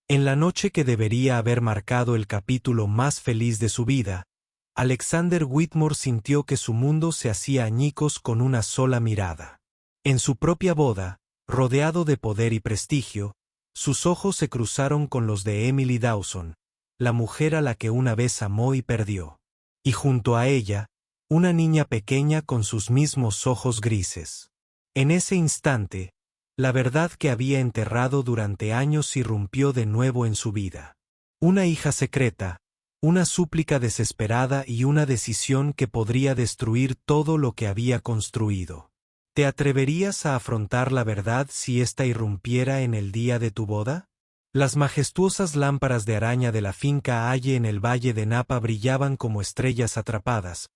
En la noche que debería haber marcado el capítulo más feliz de su vida, Alexander Whitmore sintió que su mundo se hacía añicos con una sola mirada. En su propia boda, rodeado de poder y prestigio, sus ojos se cruzaron con los de Emily Dawson, la mujer a la que una vez amó y perdió. Y junto a ella, una niña pequeña con sus mismos ojos grises. En ese instante, la verdad que había enterrado durante años irrumpió de nuevo en su vida. Una hija secreta, una súplica desesperada y una decisión que podría destruir todo lo que había construido. ¿Te atreverías a afrontar la verdad si ésta irrumpiera en el día de tu boda? Las majestuosas lámparas de araña de la finca Halle en el valle de Napa brillaban como estrellas atrapadas,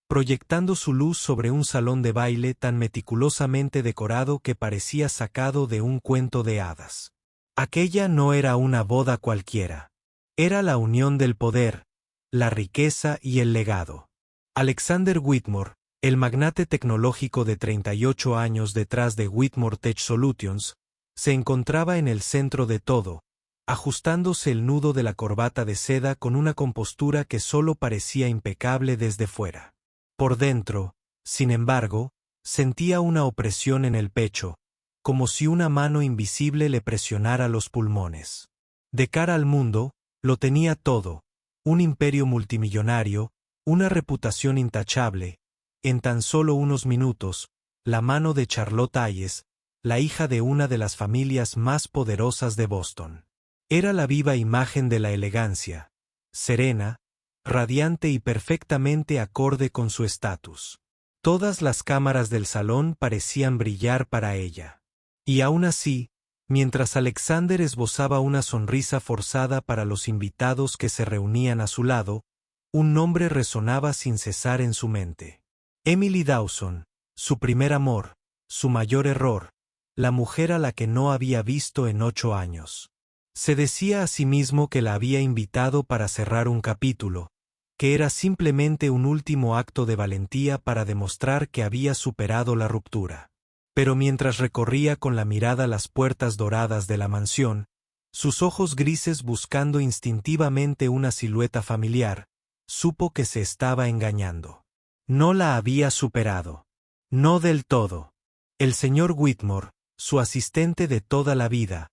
proyectando su luz sobre un salón de baile tan meticulosamente decorado que parecía sacado de un cuento de hadas. Aquella no era una boda cualquiera. Era la unión del poder, la riqueza y el legado. Alexander Whitmore, el magnate tecnológico de 38 años detrás de Whitmore Tech Solutions, se encontraba en el centro de todo, ajustándose el nudo de la corbata de seda con una compostura que solo parecía impecable desde fuera. Por dentro, sin embargo, sentía una opresión en el pecho, como si una mano invisible le presionara los pulmones. De cara al mundo, lo tenía todo, un imperio multimillonario, una reputación intachable. En tan solo unos minutos, la mano de Charlotte Hayes, la hija de una de las familias más poderosas de Boston. Era la viva imagen de la elegancia, serena, radiante y perfectamente acorde con su estatus. Todas las cámaras del salón parecían brillar para ella. Y aún así, mientras Alexander esbozaba una sonrisa forzada para los invitados que se reunían a su lado, un nombre resonaba sin cesar en su mente. Emily Dawson, su primer amor, su mayor error, la mujer a la que no había visto en 8 años. Se decía a sí mismo que la había invitado para cerrar un capítulo, que era simplemente un último acto de valentía para demostrar que había superado la ruptura. Pero mientras recorría con la mirada las puertas doradas de la mansión, sus ojos grises buscando instintivamente una silueta familiar, supo que se estaba engañando. No la había superado. No del todo. El señor Whitmore, su asistente de toda la vida,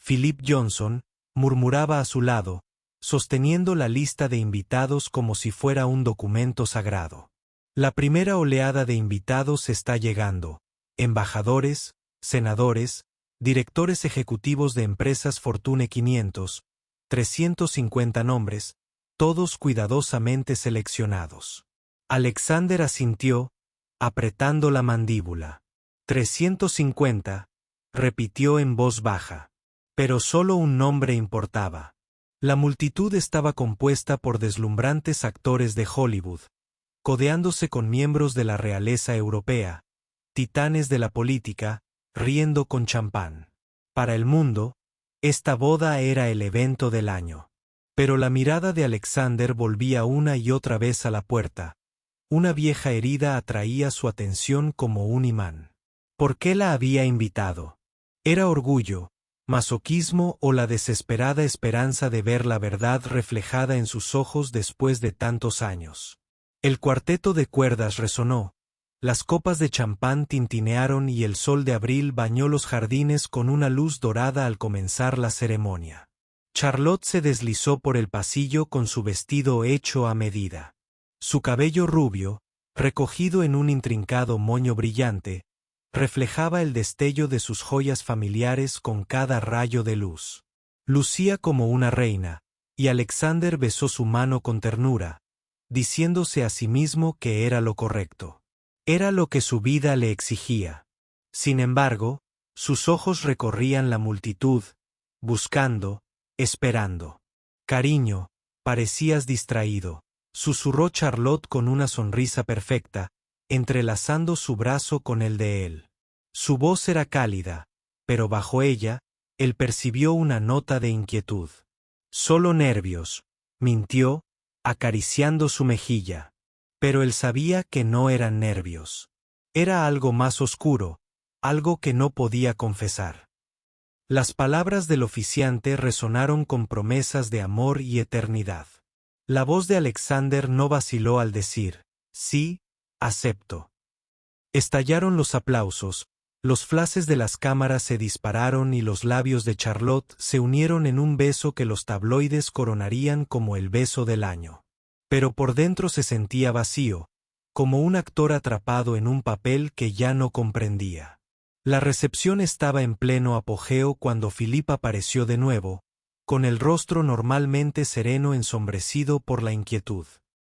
Philip Johnson, murmuraba a su lado, sosteniendo la lista de invitados como si fuera un documento sagrado. La primera oleada de invitados está llegando. Embajadores, senadores, directores ejecutivos de empresas Fortune 500, 350 nombres, todos cuidadosamente seleccionados. Alexander asintió, apretando la mandíbula. 350, repitió en voz baja. Pero solo un nombre importaba. La multitud estaba compuesta por deslumbrantes actores de Hollywood, codeándose con miembros de la realeza europea, titanes de la política, riendo con champán. Para el mundo, esta boda era el evento del año. Pero la mirada de Alexander volvía una y otra vez a la puerta. Una vieja herida atraía su atención como un imán. ¿Por qué la había invitado? ¿Era orgullo, masoquismo o la desesperada esperanza de ver la verdad reflejada en sus ojos después de tantos años? El cuarteto de cuerdas resonó, las copas de champán tintinearon y el sol de abril bañó los jardines con una luz dorada al comenzar la ceremonia. Charlotte se deslizó por el pasillo con su vestido hecho a medida. Su cabello rubio, recogido en un intrincado moño brillante, reflejaba el destello de sus joyas familiares con cada rayo de luz. Lucía como una reina, y Alexander besó su mano con ternura, diciéndose a sí mismo que era lo correcto. Era lo que su vida le exigía. Sin embargo, sus ojos recorrían la multitud, buscando, esperando. Cariño, parecías distraído, susurró Charlotte con una sonrisa perfecta, entrelazando su brazo con el de él. Su voz era cálida, pero bajo ella, él percibió una nota de inquietud. Solo nervios, mintió, acariciando su mejilla. Pero él sabía que no eran nervios. Era algo más oscuro, algo que no podía confesar. Las palabras del oficiante resonaron con promesas de amor y eternidad. La voz de Alexander no vaciló al decir, sí, acepto. Estallaron los aplausos, los flashes de las cámaras se dispararon y los labios de Charlotte se unieron en un beso que los tabloides coronarían como el beso del año. Pero por dentro se sentía vacío, como un actor atrapado en un papel que ya no comprendía. La recepción estaba en pleno apogeo cuando Philippe apareció de nuevo, con el rostro normalmente sereno ensombrecido por la inquietud.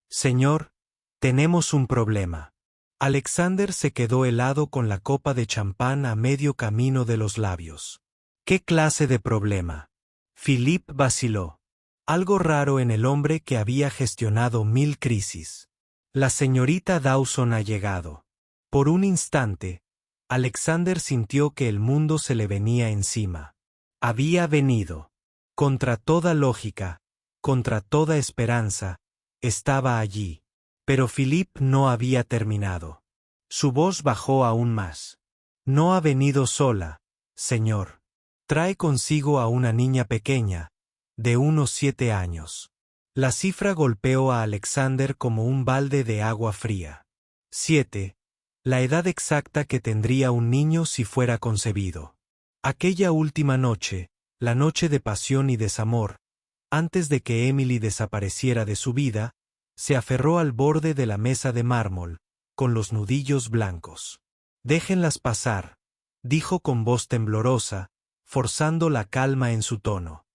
Señor, tenemos un problema. Alexander se quedó helado con la copa de champán a medio camino de los labios. ¿Qué clase de problema? Philippe vaciló. Algo raro en el hombre que había gestionado 1000 crisis. La señorita Dawson ha llegado. Por un instante, Alexander sintió que el mundo se le venía encima. Había venido. Contra toda lógica, contra toda esperanza, estaba allí. Pero Philippe no había terminado. Su voz bajó aún más. No ha venido sola, señor. Trae consigo a una niña pequeña, de unos 7 años. La cifra golpeó a Alexander como un balde de agua fría. 7. La edad exacta que tendría un niño si fuera concebido. Aquella última noche, la noche de pasión y desamor, antes de que Emily desapareciera de su vida, se aferró al borde de la mesa de mármol, con los nudillos blancos. Déjenlas pasar, dijo con voz temblorosa, forzando la calma en su tono.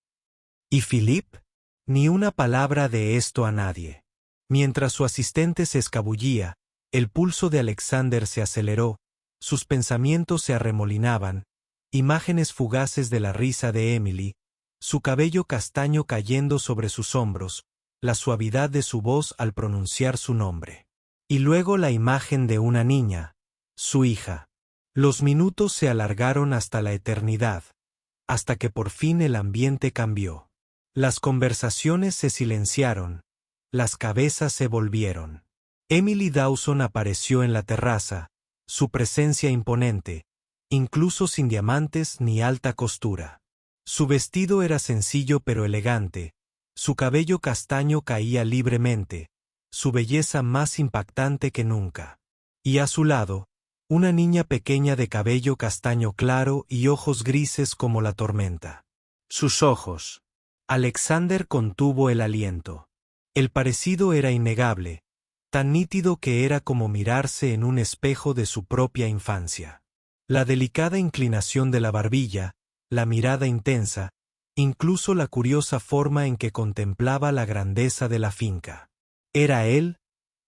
¿Y Philippe? Ni una palabra de esto a nadie. Mientras su asistente se escabullía, el pulso de Alexander se aceleró, sus pensamientos se arremolinaban, imágenes fugaces de la risa de Emily, su cabello castaño cayendo sobre sus hombros, la suavidad de su voz al pronunciar su nombre. Y luego la imagen de una niña, su hija. Los minutos se alargaron hasta la eternidad, hasta que por fin el ambiente cambió. Las conversaciones se silenciaron, las cabezas se volvieron. Emily Dawson apareció en la terraza, su presencia imponente, incluso sin diamantes ni alta costura. Su vestido era sencillo pero elegante, su cabello castaño caía libremente, su belleza más impactante que nunca. Y a su lado, una niña pequeña de cabello castaño claro y ojos grises como la tormenta. Sus ojos. Alexander contuvo el aliento. El parecido era innegable, tan nítido que era como mirarse en un espejo de su propia infancia. La delicada inclinación de la barbilla, la mirada intensa, incluso la curiosa forma en que contemplaba la grandeza de la finca. Era él,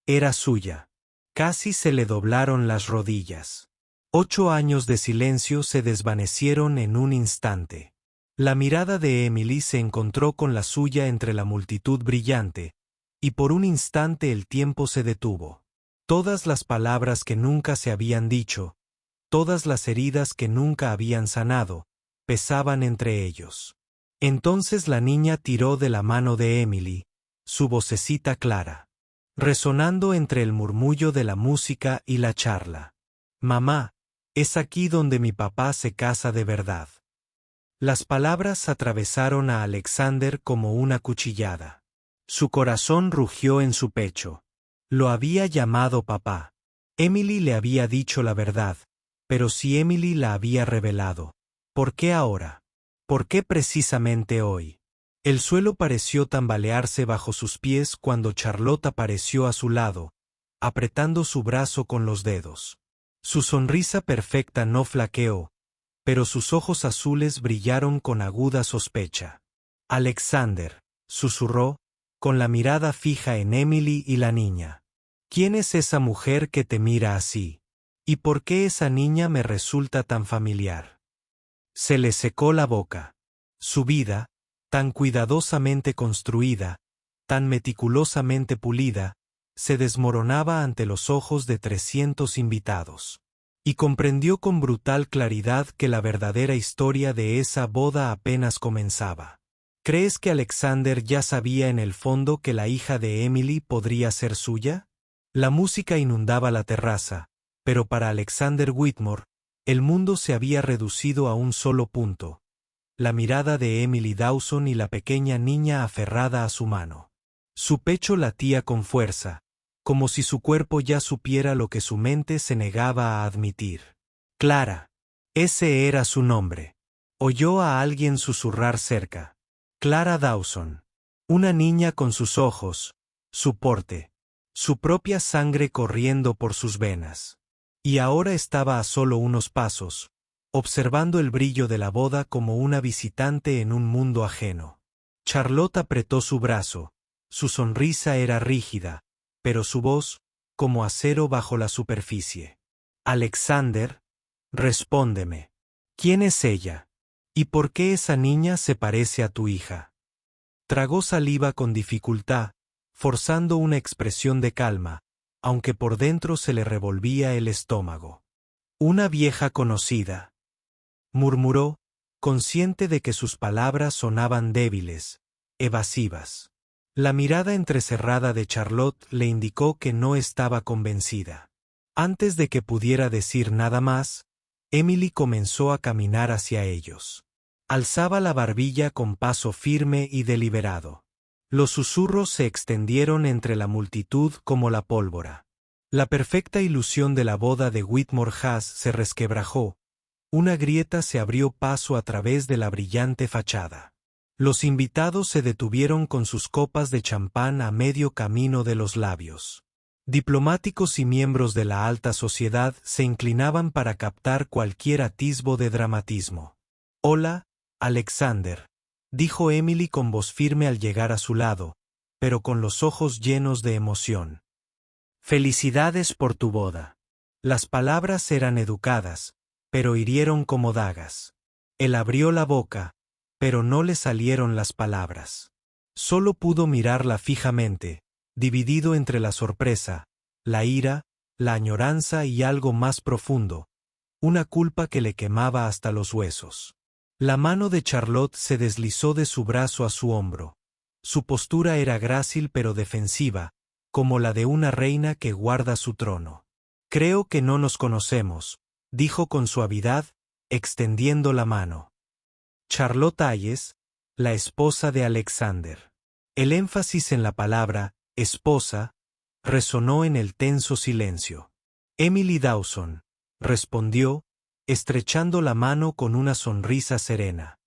era suya. Casi se le doblaron las rodillas. 8 años de silencio se desvanecieron en un instante. La mirada de Emily se encontró con la suya entre la multitud brillante, y por un instante el tiempo se detuvo. Todas las palabras que nunca se habían dicho, todas las heridas que nunca habían sanado, pesaban entre ellos. Entonces la niña tiró de la mano de Emily, su vocecita clara, resonando entre el murmullo de la música y la charla. Mamá, es aquí donde mi papá se casa de verdad. Las palabras atravesaron a Alexander como una cuchillada. Su corazón rugió en su pecho. Lo había llamado papá. Emily le había dicho la verdad, pero si Emily la había revelado, ¿por qué ahora? ¿Por qué precisamente hoy? El suelo pareció tambalearse bajo sus pies cuando Charlotte apareció a su lado, apretando su brazo con los dedos. Su sonrisa perfecta no flaqueó, pero sus ojos azules brillaron con aguda sospecha. Alexander, susurró, con la mirada fija en Emily y la niña. ¿Quién es esa mujer que te mira así? ¿Y por qué esa niña me resulta tan familiar? Se le secó la boca. Su vida, tan cuidadosamente construida, tan meticulosamente pulida, se desmoronaba ante los ojos de 300 invitados. Y comprendió con brutal claridad que la verdadera historia de esa boda apenas comenzaba. ¿Crees que Alexander ya sabía en el fondo que la hija de Emily podría ser suya? La música inundaba la terraza, pero para Alexander Whitmore, el mundo se había reducido a un solo punto, la mirada de Emily Dawson y la pequeña niña aferrada a su mano. Su pecho latía con fuerza, como si su cuerpo ya supiera lo que su mente se negaba a admitir. Clara. Ese era su nombre. Oyó a alguien susurrar cerca. Clara Dawson. Una niña con sus ojos, su porte, su propia sangre corriendo por sus venas. Y ahora estaba a solo unos pasos, observando el brillo de la boda como una visitante en un mundo ajeno. Charlotte apretó su brazo. Su sonrisa era rígida, pero su voz, como acero bajo la superficie. Alexander, respóndeme. ¿Quién es ella? ¿Y por qué esa niña se parece a tu hija? Tragó saliva con dificultad, forzando una expresión de calma, aunque por dentro se le revolvía el estómago. Una vieja conocida, murmuró, consciente de que sus palabras sonaban débiles, evasivas. La mirada entrecerrada de Charlotte le indicó que no estaba convencida. Antes de que pudiera decir nada más, Emily comenzó a caminar hacia ellos. Alzaba la barbilla con paso firme y deliberado. Los susurros se extendieron entre la multitud como la pólvora. La perfecta ilusión de la boda de Whitmore Haas se resquebrajó. Una grieta se abrió paso a través de la brillante fachada. Los invitados se detuvieron con sus copas de champán a medio camino de los labios. Diplomáticos y miembros de la alta sociedad se inclinaban para captar cualquier atisbo de dramatismo. «Hola, Alexander», dijo Emily con voz firme al llegar a su lado, pero con los ojos llenos de emoción. «Felicidades por tu boda». Las palabras eran educadas, pero hirieron como dagas. Él abrió la boca, pero no le salieron las palabras. Solo pudo mirarla fijamente, dividido entre la sorpresa, la ira, la añoranza y algo más profundo, una culpa que le quemaba hasta los huesos. La mano de Charlotte se deslizó de su brazo a su hombro. Su postura era grácil pero defensiva, como la de una reina que guarda su trono. «Creo que no nos conocemos», dijo con suavidad, extendiendo la mano. Charlotte Hayes, la esposa de Alexander. El énfasis en la palabra «esposa» resonó en el tenso silencio. «Emily Dawson», respondió, estrechando la mano con una sonrisa serena.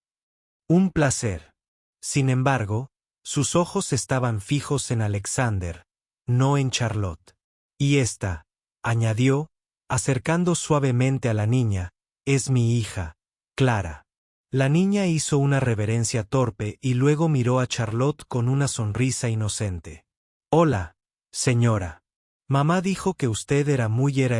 «Un placer». Sin embargo, sus ojos estaban fijos en Alexander, no en Charlotte. «Y esta», añadió, acercando suavemente a la niña, «es mi hija, Clara». La niña hizo una reverencia torpe y luego miró a Charlotte con una sonrisa inocente. «Hola, señora. Mamá dijo que usted era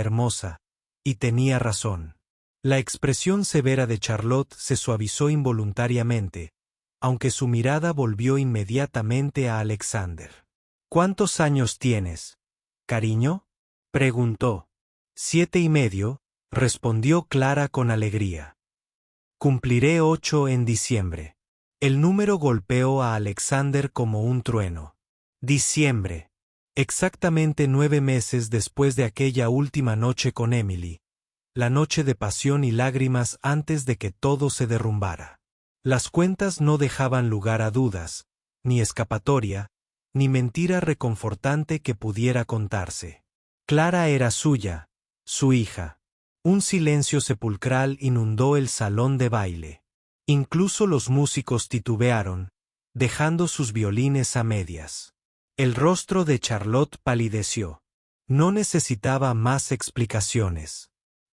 hermosa, y tenía razón». La expresión severa de Charlotte se suavizó involuntariamente, aunque su mirada volvió inmediatamente a Alexander. «¿Cuántos años tienes, cariño?», preguntó. 7 y medio, respondió Clara con alegría. «Cumpliré 8 en diciembre». El número golpeó a Alexander como un trueno. Diciembre. Exactamente 9 meses después de aquella última noche con Emily. La noche de pasión y lágrimas antes de que todo se derrumbara. Las cuentas no dejaban lugar a dudas, ni escapatoria, ni mentira reconfortante que pudiera contarse. Clara era suya, su hija. Un silencio sepulcral inundó el salón de baile. Incluso los músicos titubearon, dejando sus violines a medias. El rostro de Charlotte palideció. No necesitaba más explicaciones.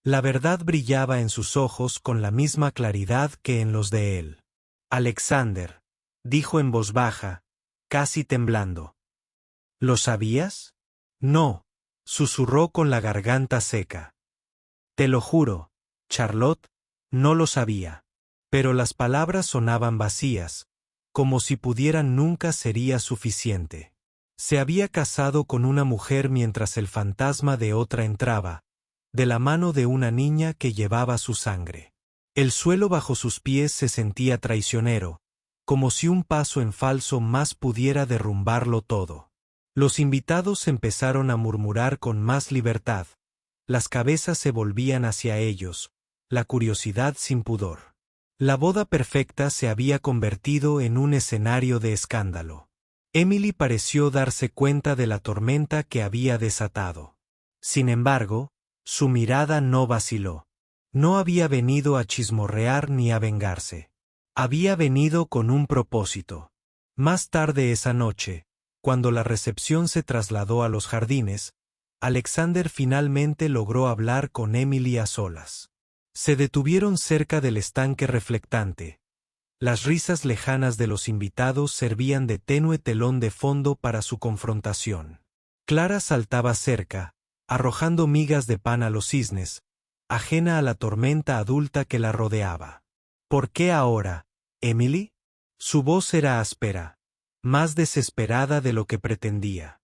La verdad brillaba en sus ojos con la misma claridad que en los de él. «Alexander», dijo en voz baja, casi temblando. «¿Lo sabías?» «No», susurró con la garganta seca. «Te lo juro, Charlotte, no lo sabía». Pero las palabras sonaban vacías, como si pudieran nunca sería suficiente. Se había casado con una mujer mientras el fantasma de otra entraba, de la mano de una niña que llevaba su sangre. El suelo bajo sus pies se sentía traicionero, como si un paso en falso más pudiera derrumbarlo todo. Los invitados empezaron a murmurar con más libertad. Las cabezas se volvían hacia ellos, la curiosidad sin pudor. La boda perfecta se había convertido en un escenario de escándalo. Emily pareció darse cuenta de la tormenta que había desatado. Sin embargo, su mirada no vaciló. No había venido a chismorrear ni a vengarse. Había venido con un propósito. Más tarde esa noche, cuando la recepción se trasladó a los jardines, Alexander finalmente logró hablar con Emily a solas. Se detuvieron cerca del estanque reflectante. Las risas lejanas de los invitados servían de tenue telón de fondo para su confrontación. Clara saltaba cerca, arrojando migas de pan a los cisnes, ajena a la tormenta adulta que la rodeaba. ¿Por qué ahora, Emily? Su voz era áspera, más desesperada de lo que pretendía.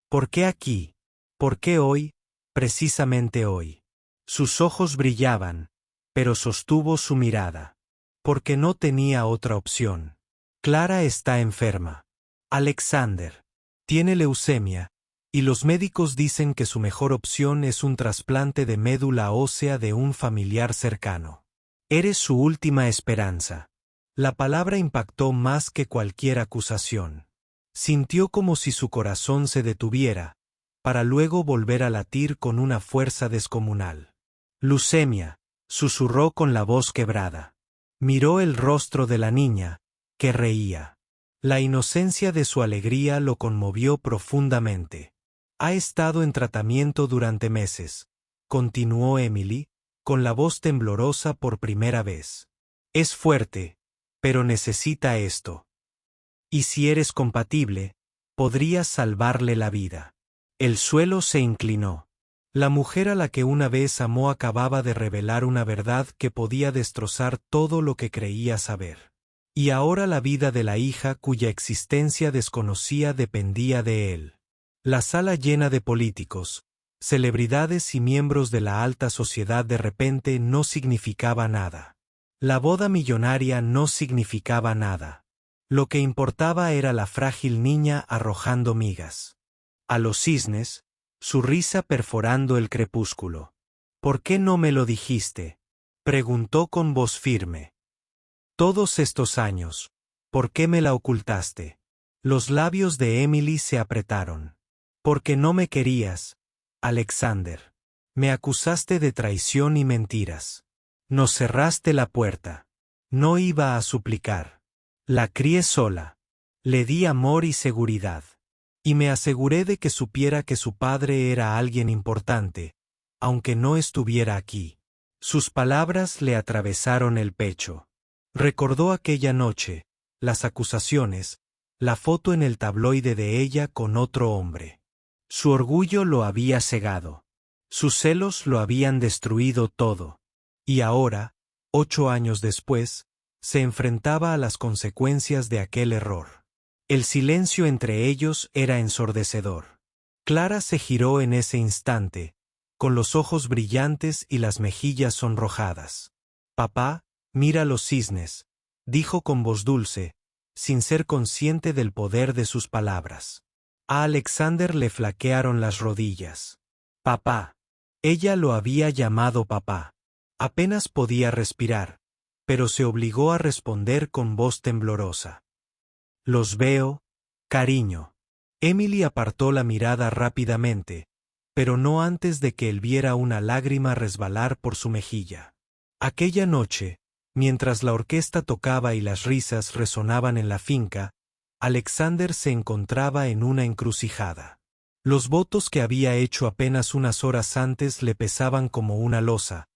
¿Por qué aquí? ¿Por qué hoy, precisamente hoy? Sus ojos brillaban, pero sostuvo su mirada. Porque no tenía otra opción. Clara está enferma. Alexander tiene leucemia, y los médicos dicen que su mejor opción es un trasplante de médula ósea de un familiar cercano. Eres su última esperanza. La palabra impactó más que cualquier acusación. Sintió como si su corazón se detuviera, para luego volver a latir con una fuerza descomunal. Leucemia, susurró con la voz quebrada. Miró el rostro de la niña, que reía. La inocencia de su alegría lo conmovió profundamente. Ha estado en tratamiento durante meses, continuó Emily, con la voz temblorosa por primera vez. Es fuerte, pero necesita esto. Y si eres compatible, podrías salvarle la vida. El suelo se inclinó. La mujer a la que una vez amó acababa de revelar una verdad que podía destrozar todo lo que creía saber. Y ahora la vida de la hija cuya existencia desconocía dependía de él. La sala llena de políticos, celebridades y miembros de la alta sociedad de repente no significaba nada. La boda millonaria no significaba nada. Lo que importaba era la frágil niña arrojando migas. A los cisnes, su risa perforando el crepúsculo. ¿Por qué no me lo dijiste?, preguntó con voz firme. Todos estos años, ¿por qué me la ocultaste? Los labios de Emily se apretaron. Porque no me querías, Alexander. Me acusaste de traición y mentiras. Nos cerraste la puerta. No iba a suplicar. La crié sola. Le di amor y seguridad. Y me aseguré de que supiera que su padre era alguien importante, aunque no estuviera aquí. Sus palabras le atravesaron el pecho. Recordó aquella noche, las acusaciones, la foto en el tabloide de ella con otro hombre. Su orgullo lo había cegado. Sus celos lo habían destruido todo. Y ahora, 8 años después, se enfrentaba a las consecuencias de aquel error. El silencio entre ellos era ensordecedor. Clara se giró en ese instante, con los ojos brillantes y las mejillas sonrojadas. Papá, mira los cisnes, dijo con voz dulce, sin ser consciente del poder de sus palabras. A Alexander le flaquearon las rodillas. Papá. Ella lo había llamado papá. Apenas podía respirar, pero se obligó a responder con voz temblorosa. Los veo, cariño. Emily apartó la mirada rápidamente, pero no antes de que él viera una lágrima resbalar por su mejilla. Aquella noche, mientras la orquesta tocaba y las risas resonaban en la finca, Alexander se encontraba en una encrucijada. Los votos que había hecho apenas unas horas antes le pesaban como una losa,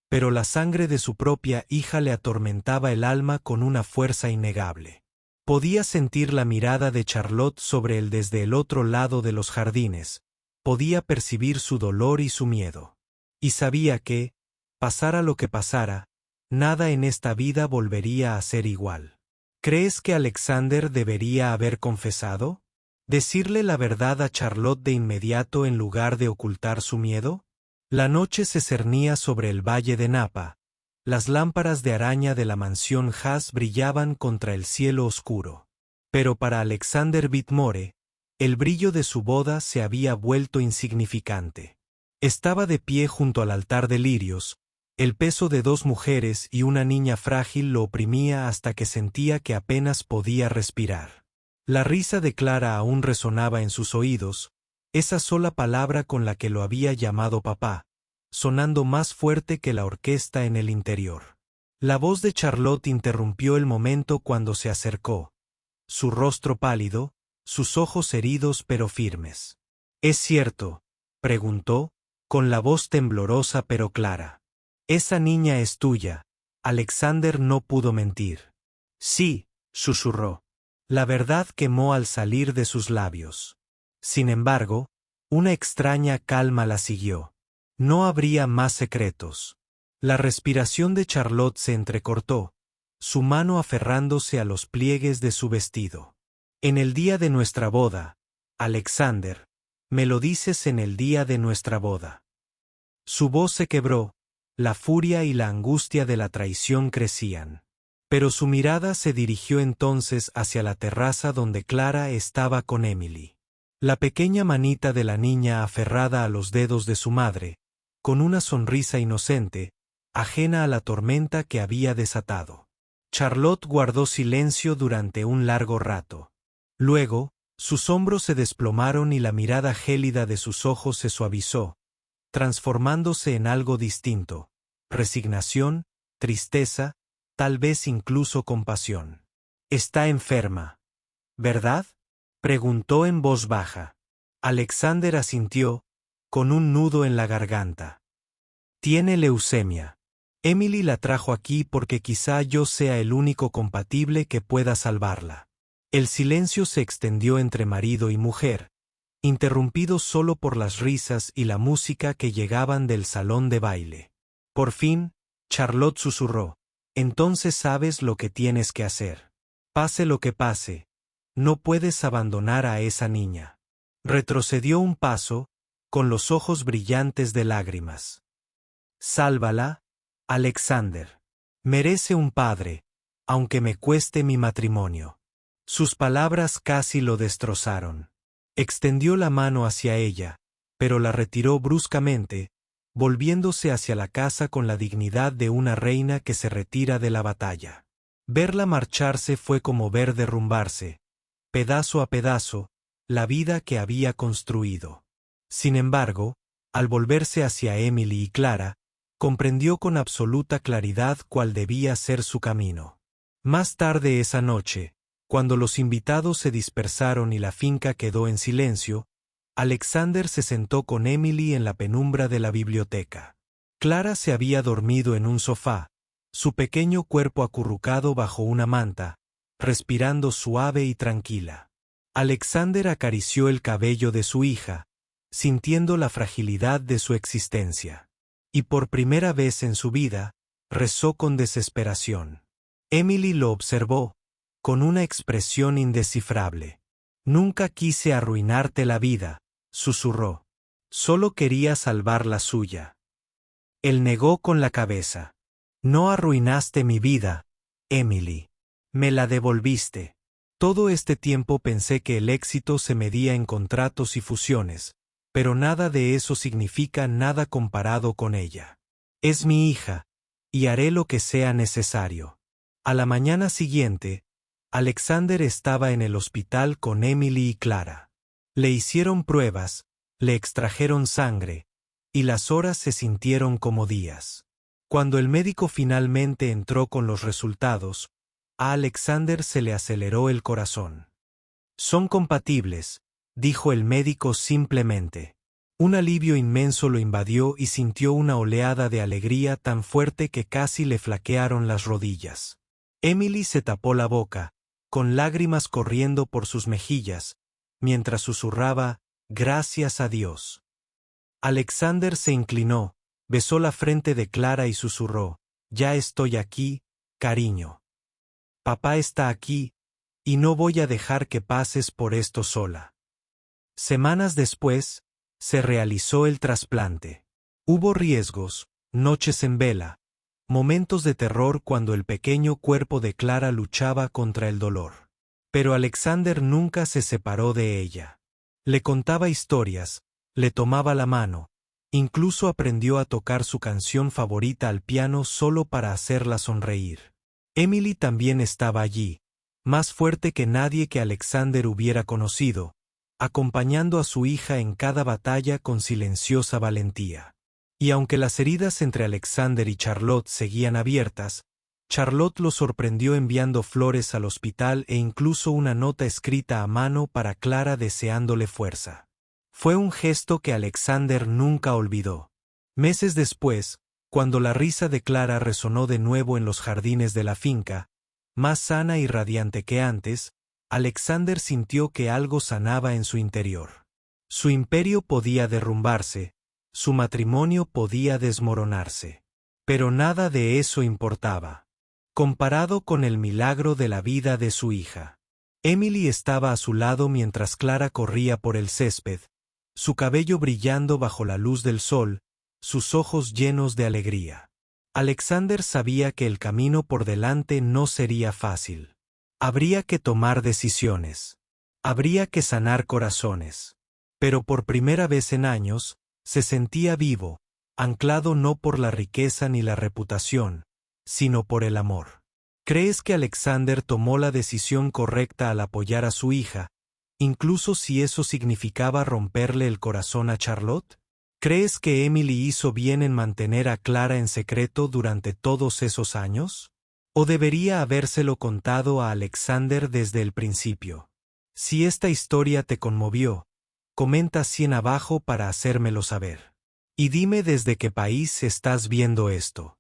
pero la sangre de su propia hija le atormentaba el alma con una fuerza innegable. Podía sentir la mirada de Charlotte sobre él desde el otro lado de los jardines, podía percibir su dolor y su miedo. Y sabía que, pasara lo que pasara, nada en esta vida volvería a ser igual. ¿Crees que Alexander debería haber confesado? ¿Decirle la verdad a Charlotte de inmediato en lugar de ocultar su miedo? La noche se cernía sobre el valle de Napa. Las lámparas de araña de la mansión Haas brillaban contra el cielo oscuro. Pero para Alexander Whitmore, el brillo de su boda se había vuelto insignificante. Estaba de pie junto al altar de lirios, El peso de 2 mujeres y una niña frágil lo oprimía hasta que sentía que apenas podía respirar. La risa de Clara aún resonaba en sus oídos, esa sola palabra con la que lo había llamado papá, sonando más fuerte que la orquesta en el interior. La voz de Charlotte interrumpió el momento cuando se acercó, su rostro pálido, sus ojos heridos pero firmes. «¿Es cierto?», preguntó, con la voz temblorosa pero clara. «Esa niña es tuya». Alexander no pudo mentir. «Sí», susurró. La verdad quemó al salir de sus labios. Sin embargo, una extraña calma la siguió. No habría más secretos. La respiración de Charlotte se entrecortó, su mano aferrándose a los pliegues de su vestido. «En el día de nuestra boda, Alexander, me lo dices en el día de nuestra boda». Su voz se quebró, la furia y la angustia de la traición crecían. Pero su mirada se dirigió entonces hacia la terraza donde Clara estaba con Emily. La pequeña manita de la niña aferrada a los dedos de su madre, con una sonrisa inocente, ajena a la tormenta que había desatado. Charlotte guardó silencio durante un largo rato. Luego, sus hombros se desplomaron y la mirada gélida de sus ojos se suavizó, transformándose en algo distinto: resignación, tristeza, tal vez incluso compasión. «Está enferma, ¿verdad?», preguntó en voz baja. Alexander asintió, con un nudo en la garganta. «Tiene leucemia. Emily la trajo aquí porque quizá yo sea el único compatible que pueda salvarla». El silencio se extendió entre marido y mujer, interrumpido solo por las risas y la música que llegaban del salón de baile. Por fin, Charlotte susurró: «Entonces sabes lo que tienes que hacer. Pase lo que pase, no puedes abandonar a esa niña». Retrocedió un paso, con los ojos brillantes de lágrimas. «Sálvala, Alexander. Merece un padre, aunque me cueste mi matrimonio». Sus palabras casi lo destrozaron. Extendió la mano hacia ella, pero la retiró bruscamente, volviéndose hacia la casa con la dignidad de una reina que se retira de la batalla. Verla marcharse fue como ver derrumbarse, pedazo a pedazo, la vida que había construido. Sin embargo, al volverse hacia Emily y Clara, comprendió con absoluta claridad cuál debía ser su camino. Más tarde esa noche, cuando los invitados se dispersaron y la finca quedó en silencio, Alexander se sentó con Emily en la penumbra de la biblioteca. Clara se había dormido en un sofá, su pequeño cuerpo acurrucado bajo una manta, respirando suave y tranquila. Alexander acarició el cabello de su hija, sintiendo la fragilidad de su existencia. Y por primera vez en su vida, rezó con desesperación. Emily lo observó, con una expresión indescifrable. «Nunca quise arruinarte la vida», susurró. «Solo quería salvar la suya». Él negó con la cabeza. «No arruinaste mi vida, Emily. Me la devolviste. Todo este tiempo pensé que el éxito se medía en contratos y fusiones, pero nada de eso significa nada comparado con ella. Es mi hija, y haré lo que sea necesario». A la mañana siguiente, Alexander estaba en el hospital con Emily y Clara. Le hicieron pruebas, le extrajeron sangre, y las horas se sintieron como días. Cuando el médico finalmente entró con los resultados, a Alexander se le aceleró el corazón. «Son compatibles», dijo el médico simplemente. Un alivio inmenso lo invadió y sintió una oleada de alegría tan fuerte que casi le flaquearon las rodillas. Emily se tapó la boca, con lágrimas corriendo por sus mejillas, mientras susurraba: «Gracias a Dios». Alexander se inclinó, besó la frente de Clara y susurró: «Ya estoy aquí, cariño. Papá está aquí, y no voy a dejar que pases por esto sola». Semanas después, se realizó el trasplante. Hubo riesgos, noches en vela, momentos de terror cuando el pequeño cuerpo de Clara luchaba contra el dolor. Pero Alexander nunca se separó de ella. Le contaba historias, le tomaba la mano, Incluso aprendió a tocar su canción favorita al piano solo para hacerla sonreír. Emily también estaba allí, más fuerte que nadie que Alexander hubiera conocido, acompañando a su hija en cada batalla con silenciosa valentía. Y aunque las heridas entre Alexander y Charlotte seguían abiertas, Charlotte lo sorprendió enviando flores al hospital e incluso una nota escrita a mano para Clara deseándole fuerza. Fue un gesto que Alexander nunca olvidó. Meses después, cuando la risa de Clara resonó de nuevo en los jardines de la finca, más sana y radiante que antes, Alexander sintió que algo sanaba en su interior. Su imperio podía derrumbarse, su matrimonio podía desmoronarse. Pero nada de eso importaba, comparado con el milagro de la vida de su hija. Emily estaba a su lado mientras Clara corría por el césped, su cabello brillando bajo la luz del sol, sus ojos llenos de alegría. Alexander sabía que el camino por delante no sería fácil. Habría que tomar decisiones. Habría que sanar corazones. Pero por primera vez en años, se sentía vivo, anclado no por la riqueza ni la reputación, sino por el amor. ¿Crees que Alexander tomó la decisión correcta al apoyar a su hija, incluso si eso significaba romperle el corazón a Charlotte? ¿Crees que Emily hizo bien en mantener a Clara en secreto durante todos esos años? ¿O debería habérselo contado a Alexander desde el principio? Si esta historia te conmovió, comenta 100 abajo para hacérmelo saber. Y dime desde qué país estás viendo esto.